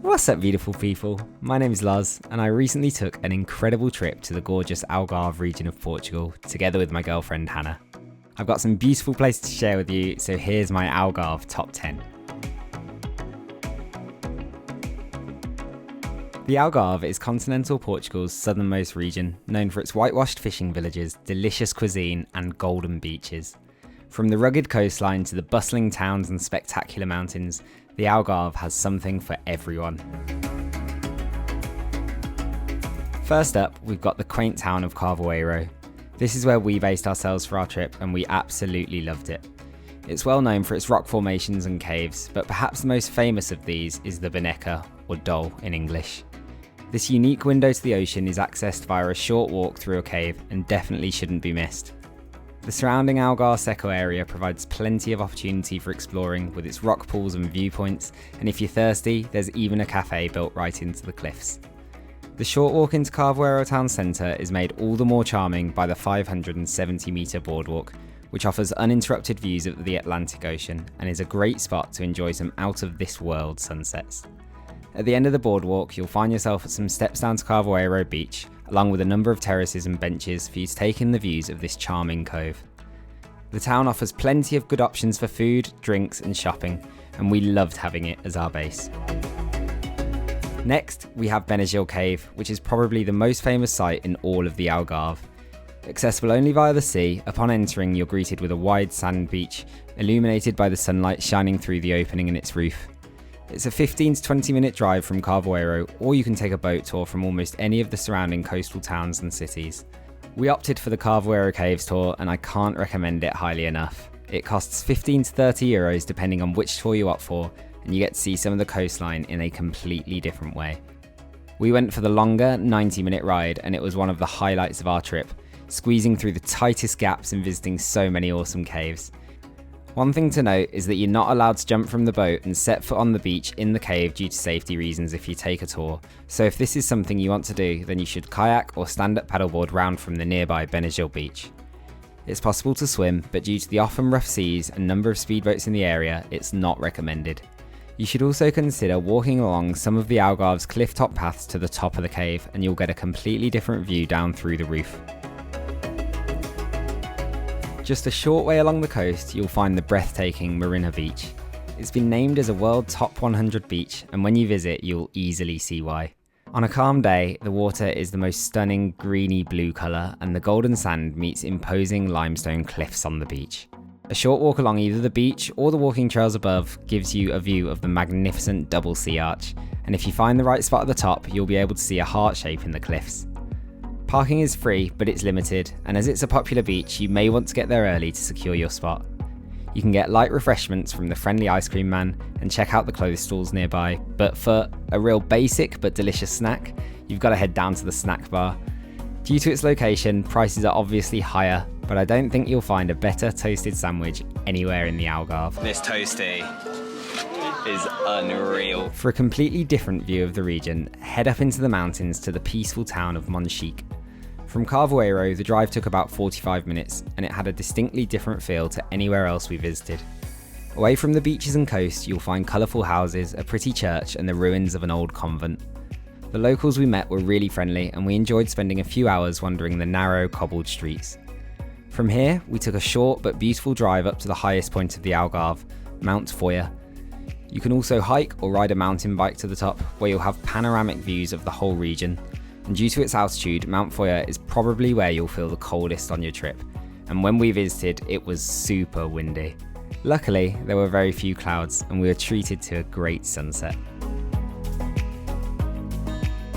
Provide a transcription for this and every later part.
What's up, beautiful people? My name is Luz, and I recently took an incredible trip to the gorgeous Algarve region of Portugal, together with my girlfriend Hannah. I've got some beautiful places to share with you, so here's my Algarve top 10. The Algarve is continental Portugal's southernmost region, known for its whitewashed fishing villages, delicious cuisine, and golden beaches. From the rugged coastline to the bustling towns and spectacular mountains, the Algarve has something for everyone. First up, we've got the quaint town of Carvoeiro. This is where we based ourselves for our trip, and we absolutely loved it. It's well known for its rock formations and caves, but perhaps the most famous of these is the Benaca, or Dole in English. This unique window to the ocean is accessed via a short walk through a cave and definitely shouldn't be missed. The surrounding Algarve Seco area provides plenty of opportunity for exploring with its rock pools and viewpoints, and if you're thirsty, there's even a cafe built right into the cliffs. The short walk into Carvoeiro town centre is made all the more charming by the 570 metre boardwalk, which offers uninterrupted views of the Atlantic Ocean and is a great spot to enjoy some out-of-this-world sunsets. At the end of the boardwalk, you'll find yourself at some steps down to Carvoeiro Beach, along with a number of terraces and benches for you to take in the views of this charming cove. The town offers plenty of good options for food, drinks and shopping, and we loved having it as our base. Next, we have Benagil Cave, which is probably the most famous site in all of the Algarve. Accessible only via the sea, upon entering you're greeted with a wide sand beach, illuminated by the sunlight shining through the opening in its roof. It's a 15 to 20 minute drive from Carvoeiro, or you can take a boat tour from almost any of the surrounding coastal towns and cities. We opted for the Carvoeiro Caves tour, and I can't recommend it highly enough. It costs 15 to 30 euros depending on which tour you opt for, and you get to see some of the coastline in a completely different way. We went for the longer 90-minute ride, and it was one of the highlights of our trip, squeezing through the tightest gaps and visiting so many awesome caves. One thing to note is that you're not allowed to jump from the boat and set foot on the beach in the cave due to safety reasons if you take a tour, so if this is something you want to do, then you should kayak or stand-up paddleboard round from the nearby Benagil Beach. It's possible to swim, but due to the often rough seas and number of speedboats in the area, it's not recommended. You should also consider walking along some of the Algarve's cliff-top paths to the top of the cave, and you'll get a completely different view down through the roof. Just a short way along the coast, you'll find the breathtaking Marinha Beach. It's been named as a World Top 100 beach, and when you visit, you'll easily see why. On a calm day, the water is the most stunning greeny blue colour, and the golden sand meets imposing limestone cliffs on the beach. A short walk along either the beach or the walking trails above gives you a view of the magnificent double sea arch, and if you find the right spot at the top, you'll be able to see a heart shape in the cliffs. Parking is free, but it's limited, and as it's a popular beach, you may want to get there early to secure your spot. You can get light refreshments from the friendly ice cream man and check out the clothes stalls nearby, but for a real basic but delicious snack, you've got to head down to the snack bar. Due to its location, prices are obviously higher, but I don't think you'll find a better toasted sandwich anywhere in the Algarve. This toasty is unreal. For a completely different view of the region, head up into the mountains to the peaceful town of Monchique. From Carvoeiro, the drive took about 45 minutes, and it had a distinctly different feel to anywhere else we visited. Away from the beaches and coast, you'll find colourful houses, a pretty church, and the ruins of an old convent. The locals we met were really friendly, and we enjoyed spending a few hours wandering the narrow, cobbled streets. From here, we took a short but beautiful drive up to the highest point of the Algarve, Mount Fóia. You can also hike or ride a mountain bike to the top, where you'll have panoramic views of the whole region. And due to its altitude, Mount Fóia is probably where you'll feel the coldest on your trip. And when we visited, it was super windy. Luckily, there were very few clouds, and we were treated to a great sunset.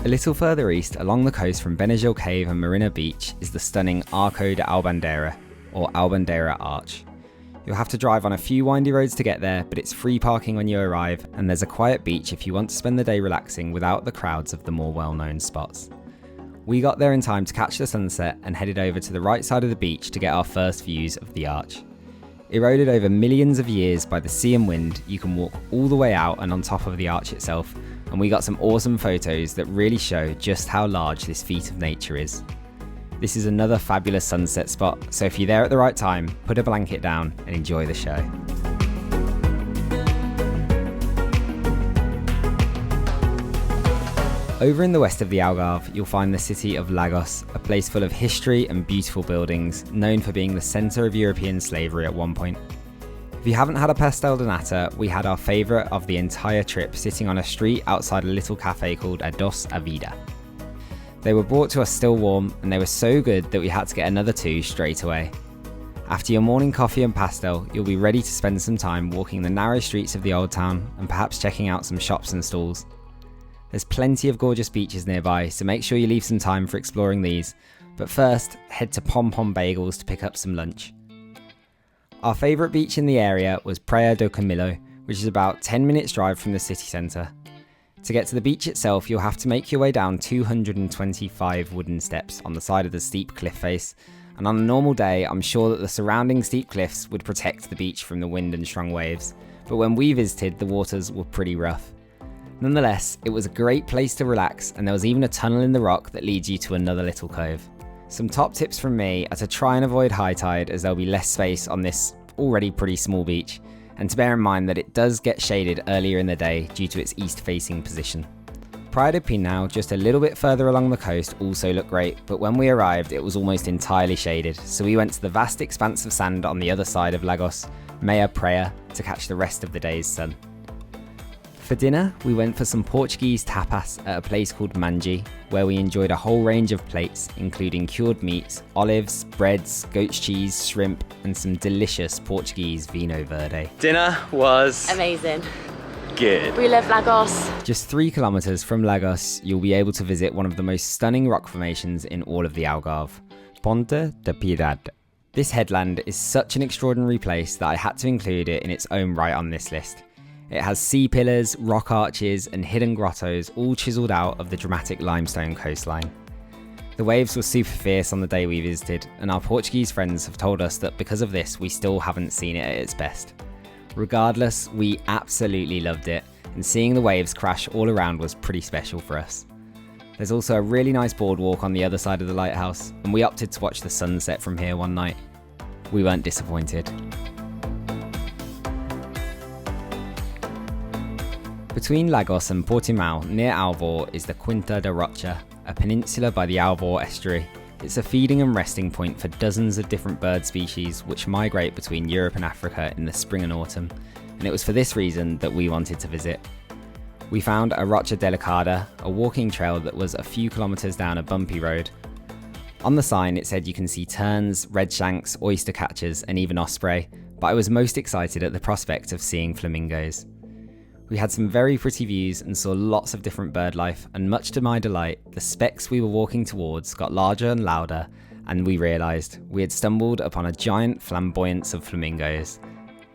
A little further east, along the coast from Benagil Cave and Marinha Beach, is the stunning Arco de Albandeira, or Albandeira Arch. You'll have to drive on a few windy roads to get there, but it's free parking when you arrive, and there's a quiet beach if you want to spend the day relaxing without the crowds of the more well-known spots. We got there in time to catch the sunset and headed over to the right side of the beach to get our first views of the arch. Eroded over millions of years by the sea and wind, you can walk all the way out and on top of the arch itself, and we got some awesome photos that really show just how large this feat of nature is. This is another fabulous sunset spot, so if you're there at the right time, put a blanket down and enjoy the show. Over in the west of the Algarve, you'll find the city of Lagos, a place full of history and beautiful buildings, known for being the centre of European slavery at one point. If you haven't had a pastel de nata, we had our favourite of the entire trip sitting on a street outside a little cafe called Ados a Vida. They were brought to us still warm, and they were so good that we had to get another 2 straight away. After your morning coffee and pastel, you'll be ready to spend some time walking the narrow streets of the old town and perhaps checking out some shops and stalls. There's plenty of gorgeous beaches nearby, so make sure you leave some time for exploring these, but first, head to Pom Pom Bagels to pick up some lunch. Our favourite beach in the area was Praia do Camilo, which is about 10 minutes drive from the city centre. To get to the beach itself, you'll have to make your way down 225 wooden steps on the side of the steep cliff face, and on a normal day, I'm sure that the surrounding steep cliffs would protect the beach from the wind and strong waves, but when we visited, the waters were pretty rough. Nonetheless, it was a great place to relax, and there was even a tunnel in the rock that leads you to another little cove. Some top tips from me are to try and avoid high tide, as there'll be less space on this already pretty small beach, and to bear in mind that it does get shaded earlier in the day due to its east-facing position. Praia de Pinhão, just a little bit further along the coast, also looked great, but when we arrived it was almost entirely shaded, so we went to the vast expanse of sand on the other side of Lagos, Meia Praia, to catch the rest of the day's sun. For dinner, we went for some Portuguese tapas at a place called Monchique, where we enjoyed a whole range of plates, including cured meats, olives, breads, goat's cheese, shrimp, and some delicious Portuguese vino verde. Dinner was amazing. Good. We love Lagos. Just 3 kilometers from Lagos, you'll be able to visit one of the most stunning rock formations in all of the Algarve, Ponta da Piedade. This headland is such an extraordinary place that I had to include it in its own right on this list. It has sea pillars, rock arches, and hidden grottos all chiselled out of the dramatic limestone coastline. The waves were super fierce on the day we visited, and our Portuguese friends have told us that because of this, we still haven't seen it at its best. Regardless, we absolutely loved it, and seeing the waves crash all around was pretty special for us. There's also a really nice boardwalk on the other side of the lighthouse, and we opted to watch the sunset from here one night. We weren't disappointed. Between Lagos and Portimão, near Alvor, is the Quinta da Rocha, a peninsula by the Alvor estuary. It's a feeding and resting point for dozens of different bird species which migrate between Europe and Africa in the spring and autumn, and it was for this reason that we wanted to visit. We found a Rocha Delicada, a walking trail that was a few kilometres down a bumpy road. On the sign it said you can see terns, redshanks, oyster catchers and even osprey, but I was most excited at the prospect of seeing flamingos. We had some very pretty views and saw lots of different bird life, and much to my delight, the specks we were walking towards got larger and louder, and we realised we had stumbled upon a giant flamboyance of flamingos.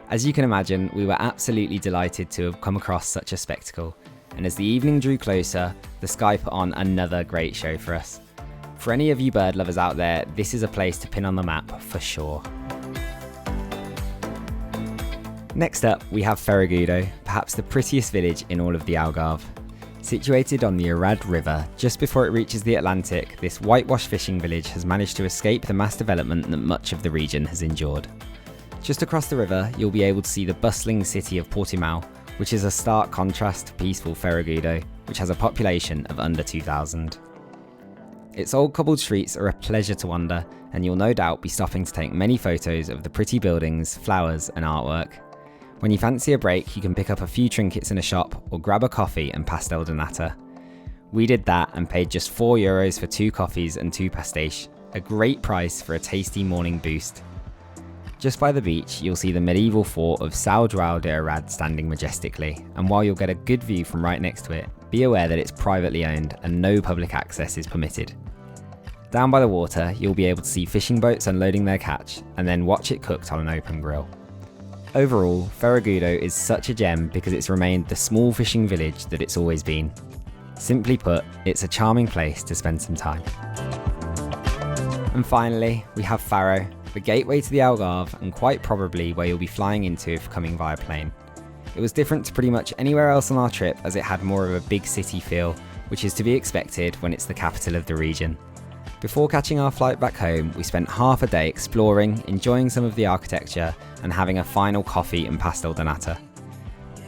As you can imagine, we were absolutely delighted to have come across such a spectacle, and as the evening drew closer, the sky put on another great show for us. For any of you bird lovers out there, this is a place to pin on the map for sure. Next up, we have Ferragudo, perhaps the prettiest village in all of the Algarve. Situated on the Arad River, just before it reaches the Atlantic, this whitewash fishing village has managed to escape the mass development that much of the region has endured. Just across the river, you'll be able to see the bustling city of Portimão, which is a stark contrast to peaceful Ferragudo, which has a population of under 2,000. Its old cobbled streets are a pleasure to wander, and you'll no doubt be stopping to take many photos of the pretty buildings, flowers and artwork. When you fancy a break, you can pick up a few trinkets in a shop or grab a coffee and pastel de nata. We did that and paid just €4 for 2 coffees and 2 pastéis, a great price for a tasty morning boost. Just by the beach, you'll see the medieval fort of São João de Arad standing majestically, and while you'll get a good view from right next to it, be aware that it's privately owned and no public access is permitted. Down by the water, you'll be able to see fishing boats unloading their catch, and then watch it cooked on an open grill. Overall, Ferragudo is such a gem because it's remained the small fishing village that it's always been. Simply put, it's a charming place to spend some time. And finally, we have Faro, the gateway to the Algarve and quite probably where you'll be flying into if coming via plane. It was different to pretty much anywhere else on our trip as it had more of a big city feel, which is to be expected when it's the capital of the region. Before catching our flight back home, we spent half a day exploring, enjoying some of the architecture, and having a final coffee and pastel de nata.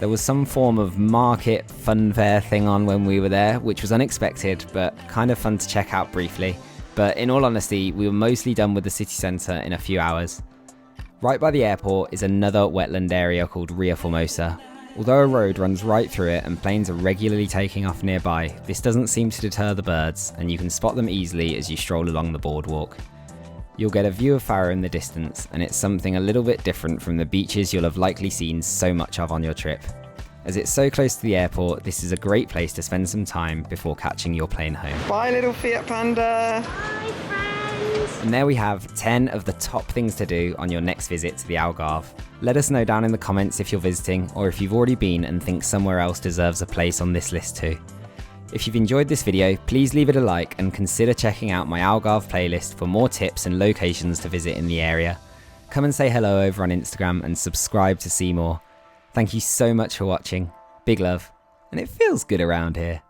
There was some form of market fun fair thing on when we were there, which was unexpected, but kind of fun to check out briefly. But in all honesty, we were mostly done with the city centre in a few hours. Right by the airport is another wetland area called Ria Formosa. Although a road runs right through it and planes are regularly taking off nearby, this doesn't seem to deter the birds, and you can spot them easily as you stroll along the boardwalk. You'll get a view of Faro in the distance, and it's something a little bit different from the beaches you'll have likely seen so much of on your trip. As it's so close to the airport, this is a great place to spend some time before catching your plane home. Bye little Fiat Panda! Bye, friends! And there we have 10 of the top things to do on your next visit to the Algarve. Let us know down in the comments if you're visiting, or if you've already been and think somewhere else deserves a place on this list too. If you've enjoyed this video, please leave it a like and consider checking out my Algarve playlist for more tips and locations to visit in the area. Come and say hello over on Instagram and subscribe to see more. Thank you so much for watching. Big love, and it feels good around here.